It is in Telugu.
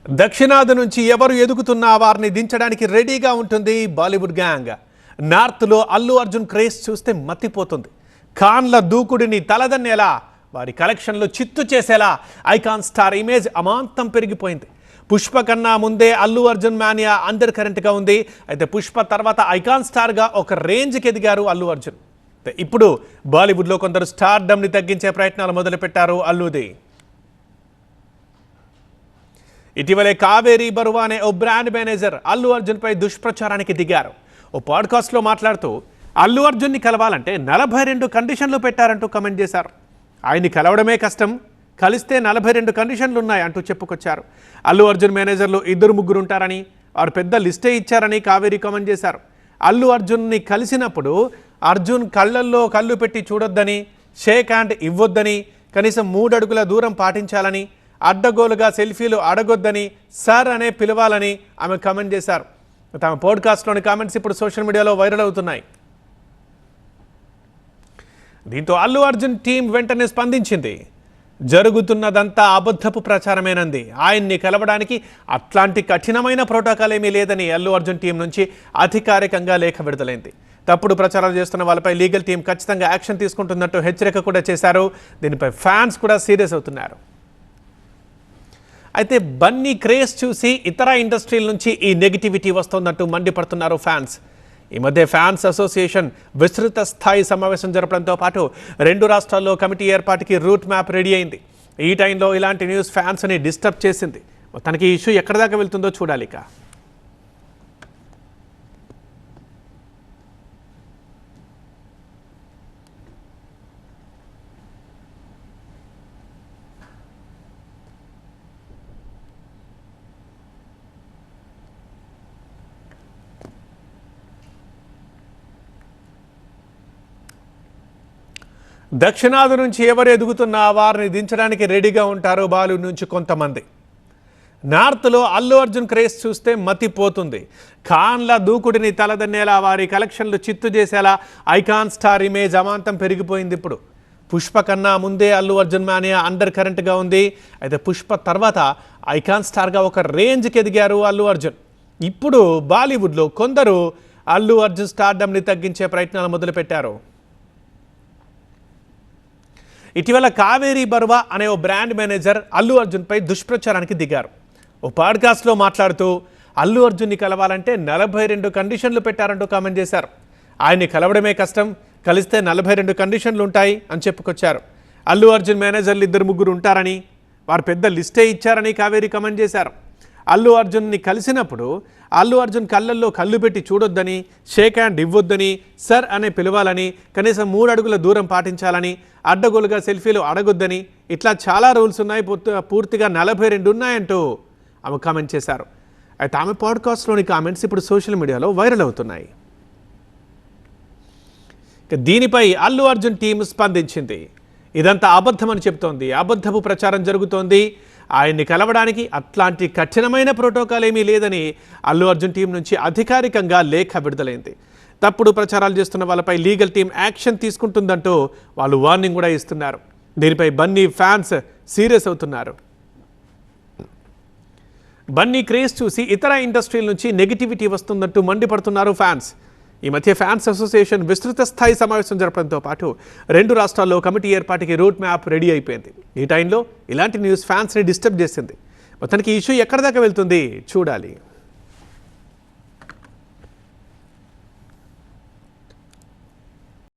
దక్షిణాది నుంచి ఎవరు ఎదుగుతున్నా వారిని దించడానికి రెడీగా ఉంటుంది బాలీవుడ్ గ్యాంగ్. నార్త్లో అల్లు అర్జున్ క్రేజ్ చూస్తే మత్తిపోతుంది. ఖాన్ల దూకుడిని తలదన్నేలా, వారి కలెక్షన్లో చిత్తు చేసేలా ఐకాన్ స్టార్ ఇమేజ్ అమాంతం పెరిగిపోయింది. పుష్ప కన్నా ముందే అల్లు అర్జున్ మానియా అండర్ కరెంట్గా ఉంది. అయితే పుష్ప తర్వాత ఐకాన్ స్టార్గా ఒక రేంజ్కి ఎదిగారు అల్లు అర్జున్. ఇప్పుడు బాలీవుడ్లో కొందరు స్టార్డమ్ని తగ్గించే ప్రయత్నాలు మొదలుపెట్టారు అల్లుది. ఇటీవలే కావేరీ బరువా అనే ఓ బ్రాండ్ మేనేజర్ అల్లు అర్జున్పై దుష్ప్రచారానికి దిగారు. ఓ పాడ్కాస్ట్లో మాట్లాడుతూ అల్లు అర్జున్ని కలవాలంటే 42 కండిషన్లు పెట్టారంటూ కమెంట్ చేశారు. ఆయన్ని కలవడమే కష్టం, కలిస్తే 42 కండిషన్లు ఉన్నాయి అంటూ చెప్పుకొచ్చారు. అల్లు అర్జున్ మేనేజర్లు 2-3 ఉంటారని, వారు పెద్ద లిస్టే ఇచ్చారని కావేరీ కామెంట్ చేశారు. అల్లు అర్జున్ని కలిసినప్పుడు అర్జున్ కళ్ళల్లో కళ్ళు పెట్టి చూడొద్దని, షేక్ హ్యాండ్ ఇవ్వొద్దని, కనీసం 3 అడుగుల దూరం పాటించాలని, అడ్డగోలుగా సెల్ఫీలు అడగొద్దని, సార్ అనే పిలవాలని ఆమె కామెంట్ చేశారు. తమ పాడ్కాస్ట్లోని కామెంట్స్ ఇప్పుడు సోషల్ మీడియాలో వైరల్ అవుతున్నాయి. దీంతో అల్లు అర్జున్ టీం వెంటనే స్పందించింది. జరుగుతున్నదంతా అబద్ధపు ప్రచారమేనంది. ఆయన్ని కలవడానికి అట్లాంటి కఠినమైన ప్రోటోకాల్ ఏమీ లేదని అల్లు అర్జున్ టీం నుంచి అధికారికంగా లేఖ విడుదలైంది. తప్పుడు ప్రచారాలు చేస్తున్న వాళ్ళపై లీగల్ టీం ఖచ్చితంగా యాక్షన్ తీసుకుంటున్నట్టు హెచ్చరిక కూడా చేశారు. దీనిపై ఫ్యాన్స్ కూడా సీరియస్ అవుతున్నారు. అయితే బన్నీ క్రేజ్ చూసి ఇతర ఇండస్ట్రీల నుంచి ఈ నెగిటివిటీ వస్తోందంటూ మండిపడుతున్నారు ఫ్యాన్స్. ఈ మధ్య ఫ్యాన్స్ అసోసియేషన్ విస్తృత స్థాయి సమావేశం జరపడంతో పాటు 2 రాష్ట్రాల్లో కమిటీ ఏర్పాటుకి రూట్ మ్యాప్ రెడీ అయింది. ఈ టైంలో ఇలాంటి న్యూస్ ఫ్యాన్స్ని డిస్టర్బ్ చేసింది. మొత్తానికి ఈ ఇష్యూ ఎక్కడి దాకా వెళ్తుందో చూడాలి. ఇక దక్షిణాది నుంచి ఎవరు ఎదుగుతున్నా వారిని దించడానికి రెడీగా ఉంటారు బాలీవుడ్ నుంచి కొంతమంది. నార్త్లో అల్లు అర్జున్ క్రేజ్ చూస్తే మతిపోతుంది. ఖాన్ల దూకుడిని తలదన్నేలా, వారి కలెక్షన్లు చిత్తు చేసేలా ఐకాన్ స్టార్ ఇమేజ్ అమాంతం పెరిగిపోయింది. ఇప్పుడు పుష్ప కన్నా ముందే అల్లు అర్జున్ మానియా అండర్ కరెంట్గా ఉంది. అయితే పుష్ప తర్వాత ఐకాన్ స్టార్గా ఒక రేంజ్కి ఎదిగారు అల్లు అర్జున్. ఇప్పుడు బాలీవుడ్లో కొందరు అల్లు అర్జున్ స్టార్డమ్ని తగ్గించే ప్రయత్నాలు మొదలుపెట్టారు. ఇటీవల కావేరీ బరువా అనే ఓ బ్రాండ్ మేనేజర్ అల్లు అర్జున్పై దుష్ప్రచారానికి దిగారు. ఓ పాడ్కాస్ట్లో మాట్లాడుతూ అల్లు అర్జున్ని కలవాలంటే 42 కండిషన్లు పెట్టారంటూ కామెంట్ చేశారు. ఆయన్ని కలవడమే కష్టం, కలిస్తే 42 కండిషన్లు ఉంటాయి అని చెప్పుకొచ్చారు. అల్లు అర్జున్ మేనేజర్లు 2-3 ఉంటారని, వారు పెద్ద లిస్టే ఇచ్చారని కావేరీ కామెంట్ చేశారు. అల్లు అర్జున్ని కలిసినప్పుడు అల్లు అర్జున్ కళ్ళల్లో కళ్ళు పెట్టి చూడొద్దని, షేక్ హ్యాండ్ ఇవ్వొద్దని, సర్ అనే పిలవాలని, కనీసం 3 అడుగుల దూరం పాటించాలని, అడ్డగోలుగా సెల్ఫీలు అడగొద్దని, ఇట్లా చాలా రూల్స్ ఉన్నాయి, పూర్తిగా 42 ఉన్నాయంటూ ఆమె కామెంట్ చేశారు. అయితే ఆమె పాడ్కాస్ట్లోని కామెంట్స్ ఇప్పుడు సోషల్ మీడియాలో వైరల్ అవుతున్నాయి. దీనిపై అల్లు అర్జున్ టీం స్పందించింది. ఇదంతా అబద్ధమని చెప్తోంది. అబద్ధపు ప్రచారం జరుగుతోంది. ఆయన్ని కలవడానికి అట్లాంటి కఠినమైన ప్రోటోకాల్ ఏమీ లేదని అల్లు అర్జున్ టీం నుంచి అధికారికంగా లేఖ విడుదలైంది. తప్పుడు ప్రచారాలు చేస్తున్న వాళ్ళపై లీగల్ టీం యాక్షన్ తీసుకుంటుందంటూ వాళ్ళు వార్నింగ్ కూడా ఇస్తున్నారు. దీనిపై బన్నీ ఫ్యాన్స్ సీరియస్ అవుతున్నారు. బన్నీ క్రేజ్ చూసి ఇతర ఇండస్ట్రీల నుంచి నెగిటివిటీ వస్తుందంటూ మండిపడుతున్నారు ఫ్యాన్స్. ఈ మధ్య ఫ్యాన్స్ అసోసియేషన్ విస్తృత స్థాయి సమావేశం జరపడంతో పాటు 2 రాష్ట్రాల్లో కమిటీ ఏర్పాటుకి రూట్ మ్యాప్ రెడీ అయిపోయింది. ఈ టైంలో ఇలాంటి న్యూస్ ఫ్యాన్స్ని డిస్టర్బ్ చేసింది. మొత్తానికి ఈ ఇష్యూ ఎక్కడి దాకా వెళ్తుంది చూడాలి.